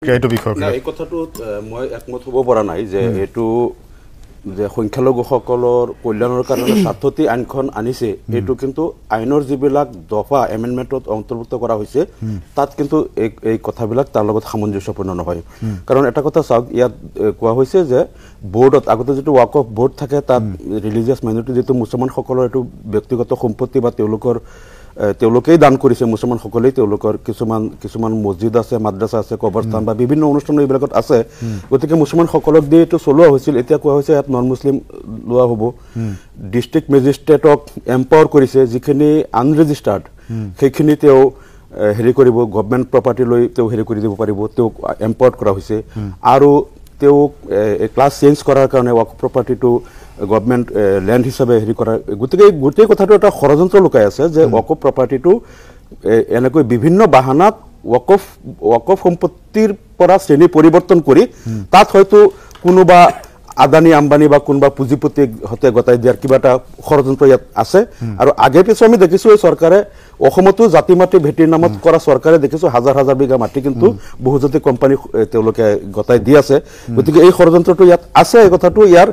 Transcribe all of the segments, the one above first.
এইটো বিষয় না এই কথাটো মই একমত হ'ব পৰা নাই যে এটো যে সংখ্যালঘুসকলৰ কল্যাণৰ কাৰণে স্বাৰ্থতি আইনখন আনিছে এটো কিন্তু আইনৰ যিবিলাক দফা এমেন্ডমেন্টত অন্তৰ্ভুক্ত কৰা হৈছে তাত কিন্তু এই কথাবিলাক তাৰ লগত সামঞ্জস্যপূৰ্ণ নহয় কাৰণ এটা কথা চাওক ইয়াত কোৱা হৈছে যে বোৰ্ডত আগতে যেটো ওয়াক অফ বোৰ্ড থাকে তাত ৰিলিজিয়াছ মাইনৰিটি যেটো মুছলমানসকলৰ এটো ব্যক্তিগত সম্পত্তি বা তেওঁলোকেই দান কৰিছে মুছলমান সকলেই তেওঁলোকৰ কিছুমান মছজিদ আছে মাদ্ৰাছা আছে কবৰস্থান বা বিভিন্ন অনুষ্ঠান এইবিলাকত আছে গতিকে মুছলমান সকলক দিয়ে এটো চলোৱা হৈছিল এতিয়া কোৱা হৈছে ইয়াত নন মুছলিম লোৱা হ'ব ডিস্ট্ৰিক্ট মেজিষ্ট্ৰেটক এম্পাৱাৰ কৰিছে যিখিনি আনৰেজিষ্টাৰ্ড সেইখিনি তেওঁ হেৰি কৰিব গভৰ্ণমেণ্ট প্ৰপাৰ্টি লৈ তেওঁ হেৰি কৰি দিব পাৰিব তেওঁ এম্পাৱাৰ কৰা হৈছে আৰু তেওঁ ক্লাছ চেঞ্জ কৰাৰ কাৰণে ওয়াক প্ৰপাৰ্টিটো গভৰ্ণমেণ্ট ল্যান্ড হিচাপে হেৰি কৰা গোটেই কথাটো এটা ষড়যন্ত্ৰ লুকাই আছে যে ওয়াক প্ৰপাৰ্টিটো এনেকৈ বিভিন্ন বাহানাত ওয়াক সম্পত্তিৰ পৰা শ্ৰেণী পৰিৱৰ্তন কৰি তাত হয়তো কোনোবা আদানী আম্বানী বা কোনোবা পুঁজিপতি হতে গতাই দিয়াৰ কিবা এটা ষড়যন্ত্ৰ ইয়াত আছে আৰু আগে পিছে আমি দেখিছো এই চৰকাৰে অসমতো জাতি মাটি ভেটিৰ নামত কৰা চৰকাৰে দেখিছো হাজাৰ হাজাৰ বিঘা মাটি কিন্তু বহুজাতিক কোম্পানী তেওঁলোকে গতাই দি আছে গতিকে এই ষড়যন্ত্ৰটো ইয়াত আছে এই কথাটো ইয়াৰ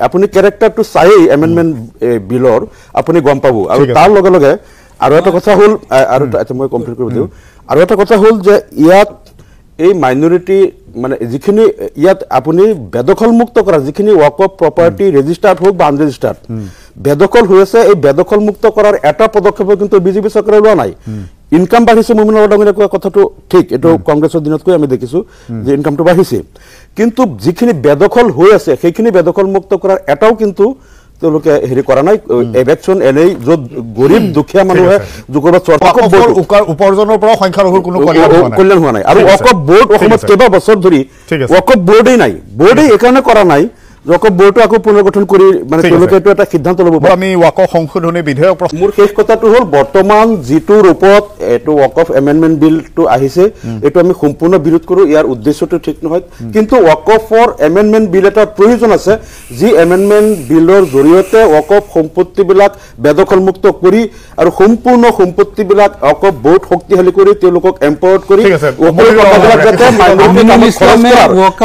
আপুনি ক্যাৰেক্টাৰটো চাই এমেন্ডমেন্ট বিলৰ আপুনি গম পাব আৰু তাৰ লগে লগে আৰু এটা কথা হল আৰু এটা মই কমপ্লিট কৰি দিও আৰু এটা কথা হল যে ইয়াত এই মাইনৰিটি মানে যিখিনি ইয়াত আপুনি বেদখল মুক্ত কৰা যিখিনি ওয়াক অফ প্ৰপাৰ্টি ৰেজিষ্টাৰ্ড হোক বা আনৰেজিষ্টাৰ্ড বেদখল হৈ আছে এই বেদখল মুক্ত কৰাৰ এটা পদক্ষেপ কিন্তু বিজেপি চৰকাৰে লোৱা নাই ইনকাম বাঢ়িছে মুমিনুৰ ডাঙৰীয়া কোৱা কথাটো ঠিক এটো কংগ্ৰেছৰ দিনতকৈ আমি দেখিছো যে ইনকামটো বাঢ়িছে কিন্তু যিখিনি বেদখল হৈ আছে সেইখিনি বেদখল মুক্ত কৰাৰ এটাও কিন্তু তেওঁলোকে হেৰি কৰা নাই এভেকশন এনেই যত গৰীব দুখীয়া মানুহে যুগৰ উপাৰ্জনৰ পৰা সংখ্যালঘুৰ কোনো কল্যাণ হোৱা নাই আৰু ওয়াক অফ বোৰ্ড অসমত কেইবা বছৰ ধৰি ওয়াক অফ বোৰ্ডেই নাই বোৰ্ডেই একাৰণে কৰা নাই ওয়াক অফ বোৰ্ডটো আকৌ পুনৰ্গঠন কৰি মানে তেওঁলোকে এটা সিদ্ধান্ত ল'ব আমি ওয়াক অফ সংশোধনী বিধেয়ক মোৰ শেষ কথাটো হ'ল বৰ্তমান যিটো ৰূপত এটো ওয়াক অফ এমেন্ডমেন্ট বিলটো আহিছে এটো আমি সম্পূৰ্ণ বিৰোধ কৰো ইয়াৰ উদ্দেশ্যটো ঠিক নহয় কিন্তু ওয়াক অফৰ এমেন্ডমেন্ট বিল এটা প্ৰয়োজন আছে যি এমেন্ডমেন্ট বিলৰ জৰিয়তে ওয়াক অফ সম্পত্তিবিলাক বেদখল মুক্ত কৰি আৰু সম্পূৰ্ণ সম্পত্তিবিলাক ওয়াক অফ বোৰ্ড শক্তিশালী কৰি তেওঁলোকক এম্পাৱাৰ্ড কৰি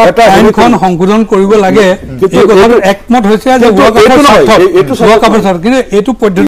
এটা আইনখন সংশোধন কৰিব লাগে এই কথাটো একমত হৈছে যে ওয়াক অফৰ স্বাৰ্থত কিন্তু এইটো পদ্ধতি